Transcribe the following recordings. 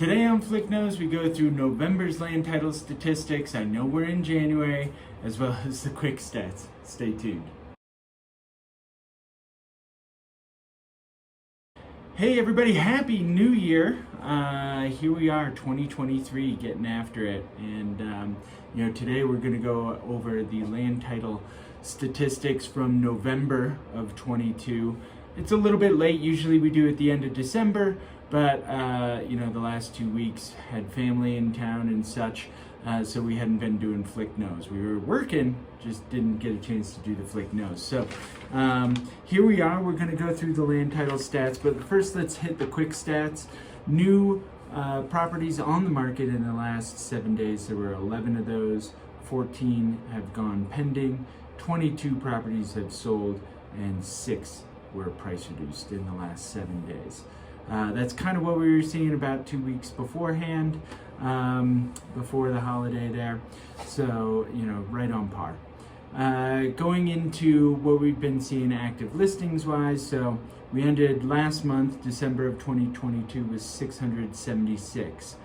Today on Flick Knows, we go through November's land title statistics. I know we're in January, as well as the quick stats. Stay tuned. Hey everybody, Happy New Year. Here we are, 2023, getting after it. And today we're going to go over the land title statistics from November of 22. It's a little bit late. Usually we do at the end of December, but the last 2 weeks had family in town and such, so we hadn't been doing Flick Knows. We were working, just didn't get a chance to do the Flick Knows. So here we are. We're going to go through the land title stats, but first let's hit the quick stats. New properties on the market in the last 7 days. There were 11 of those. 14 have gone pending. 22 properties have sold, and 6 were price reduced in the last 7 days. That's kind of what we were seeing about 2 weeks beforehand, before the holiday there. So, right on par. Going into what we've been seeing active listings wise, so we ended last month, December of 2022, with 676.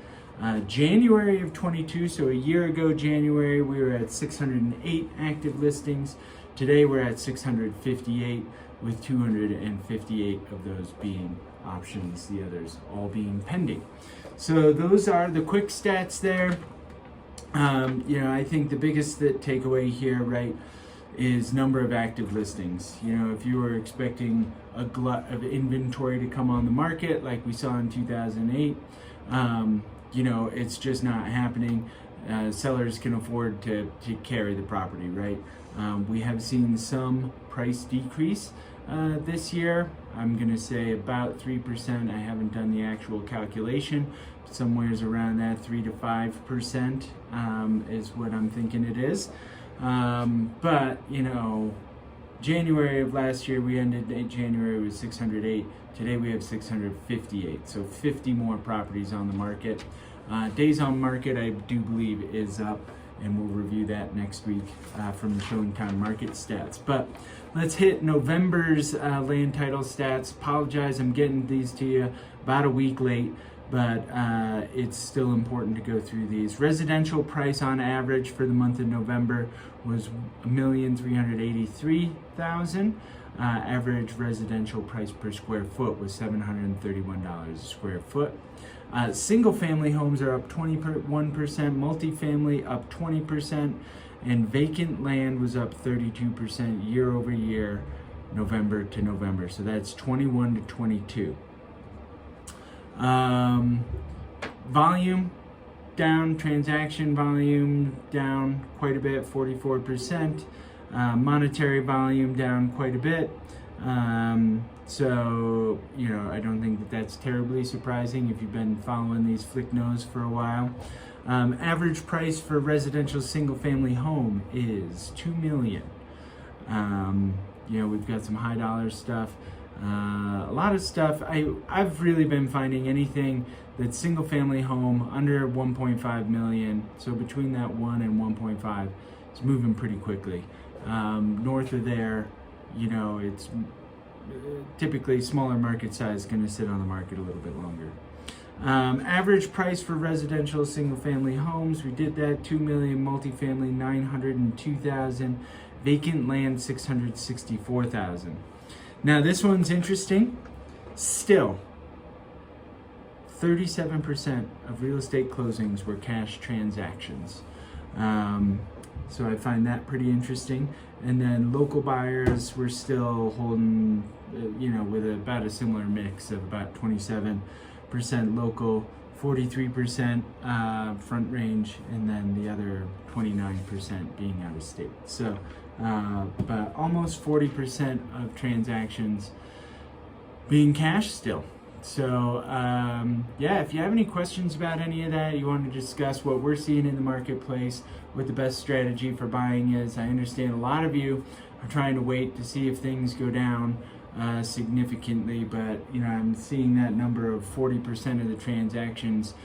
January of 22, so a year ago January, we were at 608 active listings. Today we're at 658, with 258 of those being options, the others all being pending. So those are the quick stats there. I think the biggest takeaway here, right, is number of active listings. If you were expecting a glut of inventory to come on the market like we saw in 2008, it's just not happening. Sellers can afford to carry the property, right? We have seen some price decrease this year. I'm going to say about 3%. I haven't done the actual calculation. Somewhere's around that 3 to 5% is what I'm thinking it is. But January of last year, we ended January with 608. Today we have 658. So 50 more properties on the market. Days on market, I do believe, is up, and we'll review that next week from the Showing Time market stats. But let's hit November's land title stats. Apologize, I'm getting these to you about a week late, but it's still important to go through these. Residential price on average for the month of November was $1,383,000. Average residential price per square foot was $731 a square foot. Single family homes are up 21%, multifamily up 20%, and vacant land was up 32% year over year, November to November. So that's 21 to 22. Volume down, transaction volume down quite a bit, 44%. Monetary volume down quite a bit. So, I don't think that's terribly surprising if you've been following these Flick Knows for a while. Average price for residential single-family home is $2 million. We've got some high dollar stuff. A lot of stuff. I've really been finding anything that's single-family home under 1.5 million. So between that 1 and 1.5, it's moving pretty quickly. North of there, it's typically smaller market size, going to sit on the market a little bit longer. Average price for residential single-family homes, we did that, $2 million, multifamily $902,000, vacant land $664,000. Now this one's interesting. Still, 37% of real estate closings were cash transactions. So I find that pretty interesting. And then local buyers were still holding, with about a similar mix of about 27% local, 43% front range, and then the other 29% being out of state. So, but almost 40% of transactions being cash still. So, if you have any questions about any of that, you want to discuss what we're seeing in the marketplace, what the best strategy for buying is. I understand a lot of you are trying to wait to see if things go down significantly, but I'm seeing that number of 40% of the transactions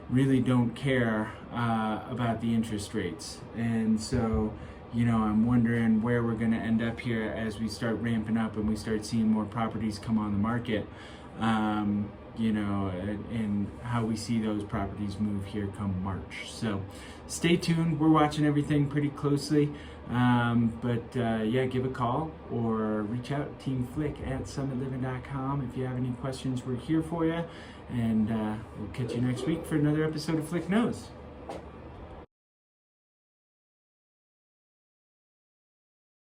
really don't care about the interest rates. And so, I'm wondering where we're going to end up here as we start ramping up and we start seeing more properties come on the market. and how we see those properties move here come March. So stay tuned. We're watching everything pretty closely. Give a call or reach out, teamflick@summitliving.com. If you have any questions, we're here for you. And we'll catch you next week for another episode of Flick Knows.